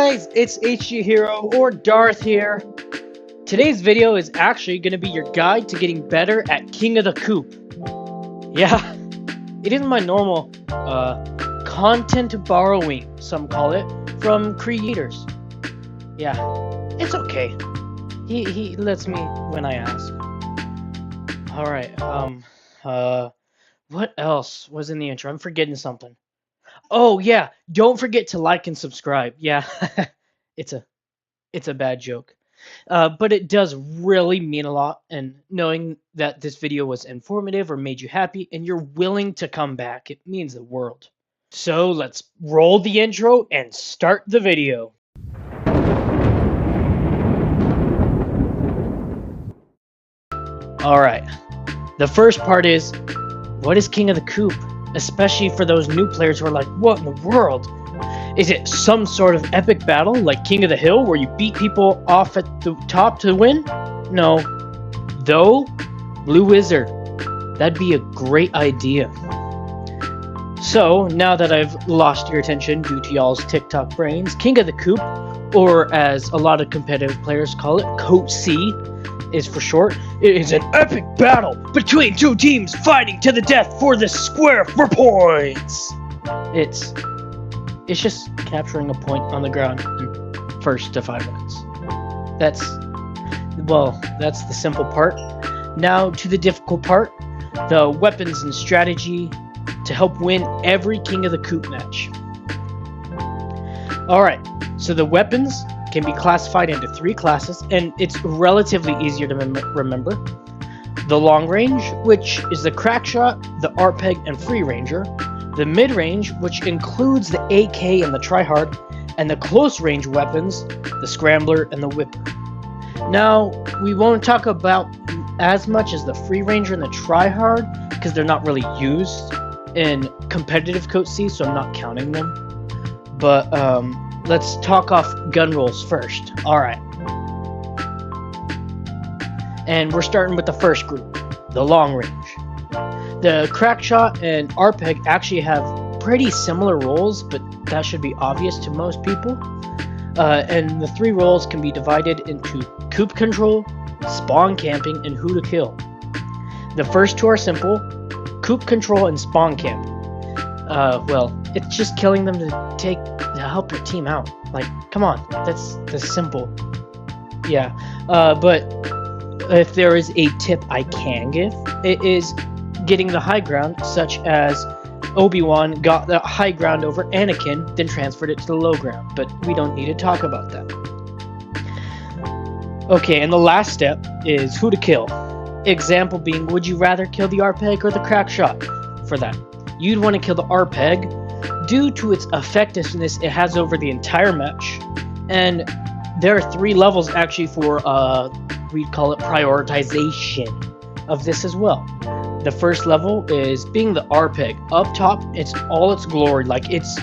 guys, it's HG Hero or Darth here. Today's video is actually going to be your guide to getting better at King of the COOP. Yeah, it isn't my normal content borrowing, some call it, from creators. Yeah, it's okay. He lets me when I ask. Alright, what else was in the intro? I'm forgetting something. Oh yeah, don't forget to like and subscribe. Yeah, it's a bad joke. But it does really mean a lot, and knowing that this video was informative or made you happy and you're willing to come back, it means the world. So let's roll the intro and start the video. Alright, the first part is, what is King of the COOP? Especially for those new players who are like, what in the world? Is it some sort of epic battle like King of the Hill where you beat people off at the top to win? No. Though, Blue Wizard. That'd be a great idea. So, now that I've lost your attention due to y'all's TikTok brains, King of the COOP, or as a lot of competitive players call it, COOP, is for short. It is an epic battle between two teams fighting to the death for the square for points. It's just capturing a point on the ground in first to 5 minutes. That's the simple part. Now to the difficult part, the weapons and strategy to help win every King of the COOP match. Alright, so the weapons can be classified into 3 classes, and it's relatively easier to remember. The long range, which is the crack shot, the RPG, and free ranger. The mid range, which includes the AK and the tryhard, and the close range weapons, the scrambler and the whipper. Now, we won't talk about as much as the free ranger and the tryhard, because they're not really used in competitive COOP, so I'm not counting them. But let's talk off gun rolls first. Alright. And we're starting with the first group, the long range. The crack shot and RPG actually have pretty similar roles, but that should be obvious to most people. And the 3 roles can be divided into COOP control, spawn camping, and who to kill. The first 2 are simple, COOP control and spawn camping. Well, it's just killing them to help your team out. Like, come on, that's simple. Yeah, but if there is a tip I can give, it is getting the high ground, such as Obi-Wan got the high ground over Anakin, then transferred it to the low ground, but we don't need to talk about that. Okay, and the last step is who to kill. Example being, would you rather kill the RPG or the crack shot? For that, you'd want to kill the RPG due to its effectiveness it has over the entire match, and there are 3 levels actually for we'd call it prioritization of this as well. The first level is being the RPG. Up top, it's all its glory, like it's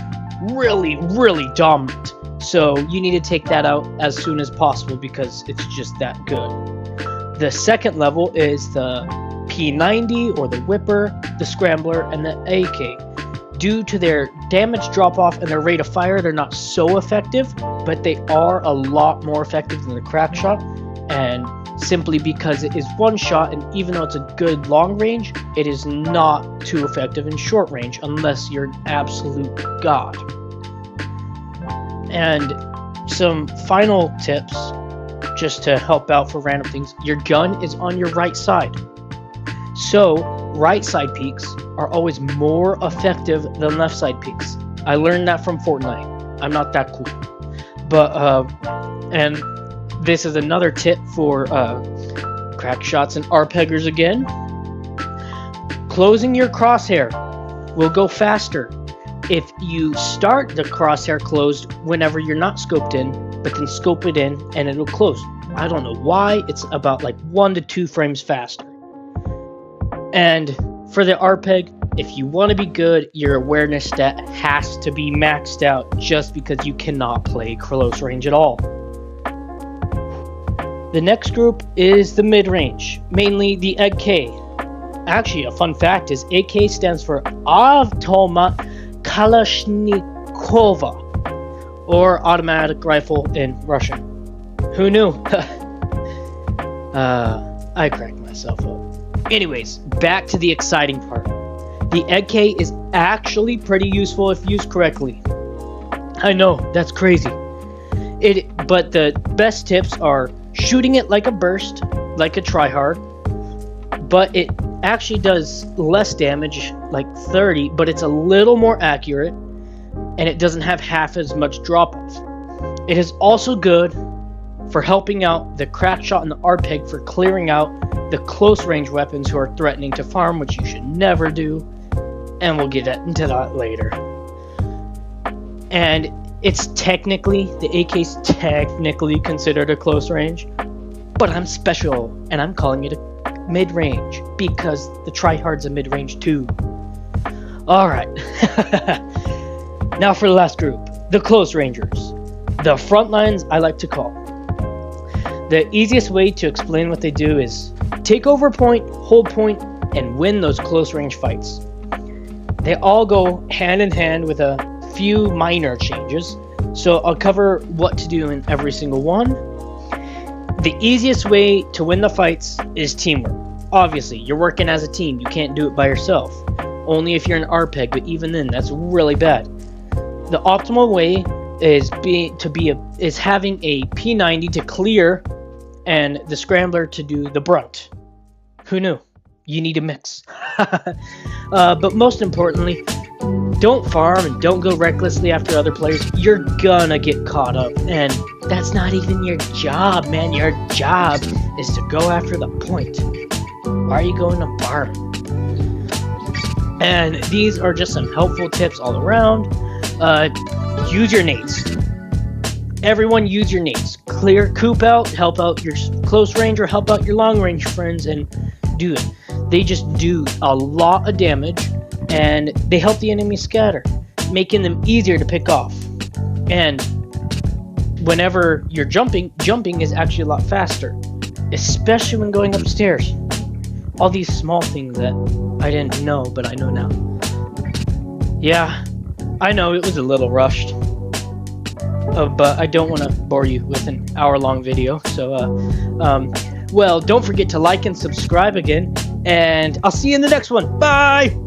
really, really dominant. So you need to take that out as soon as possible because it's just that good. The second level is the P90 or the Whipper, the Scrambler, and the AK. Due to their damage drop-off and their rate of fire, they're not so effective, but they are a lot more effective than the crack shot, and simply because it is one shot, and even though it's a good long range, it is not too effective in short range unless you're an absolute god. And some final tips just to help out for random things. Your gun is on your right side, so right side peeks are always more effective than left side peeks. I learned that from Fortnite. I'm not that cool, but and this is another tip for crack shots and RPGers again. Closing your crosshair will go faster if you start the crosshair closed whenever you're not scoped in, but then scope it in and it'll close. I don't know why, it's about like 1 to 2 frames faster. And for the RPG, if you want to be good, your awareness stat has to be maxed out just because you cannot play close range at all. The next group is the mid-range, mainly the AK. Actually, a fun fact is AK stands for Automat Kalashnikova, or automatic rifle in Russian. Who knew? I cracked myself up. Anyways, back to the exciting part. The EGK is actually pretty useful if used correctly. I know, that's crazy. But the best tips are shooting it like a burst, like a tryhard, but it actually does less damage, like 30, but it's a little more accurate, and it doesn't have half as much drop-off. It is also good for helping out the crack shot and the RPEG for clearing out the close range weapons who are threatening to farm, which you should never do, and we'll get into that later. And it's technically, the AK's technically considered a close range, but I'm special, and I'm calling it a mid-range, because the tryhard's a mid-range too. Alright, now for the last group, the close rangers. The front lines I like to call. The easiest way to explain what they do is take over point, hold point, and win those close range fights. They all go hand in hand with a few minor changes, so I'll cover what to do in every single one. The easiest way to win the fights is teamwork. Obviously, you're working as a team, you can't do it by yourself. Only if you're an RPEG, but even then, that's really bad. The optimal way is having a P90 to clear and the scrambler to do the brunt. Who knew? You need a mix. But most importantly, don't farm and don't go recklessly after other players. You're gonna get caught up, and that's not even your job, man. Your job is to go after the point. Why are you going to farm? And these are just some helpful tips all around. Use your nades. Everyone use your nades. Clear COOP out, help out your close range, or help out your long range friends, and do it. They just do a lot of damage, and they help the enemy scatter, making them easier to pick off. And whenever you're jumping is actually a lot faster, especially when going upstairs. All these small things that I didn't know, but I know now. Yeah, I know it was a little rushed, but I don't want to bore you with an hour-long video. So, well, don't forget to like and subscribe again, and I'll see you in the next one. Bye!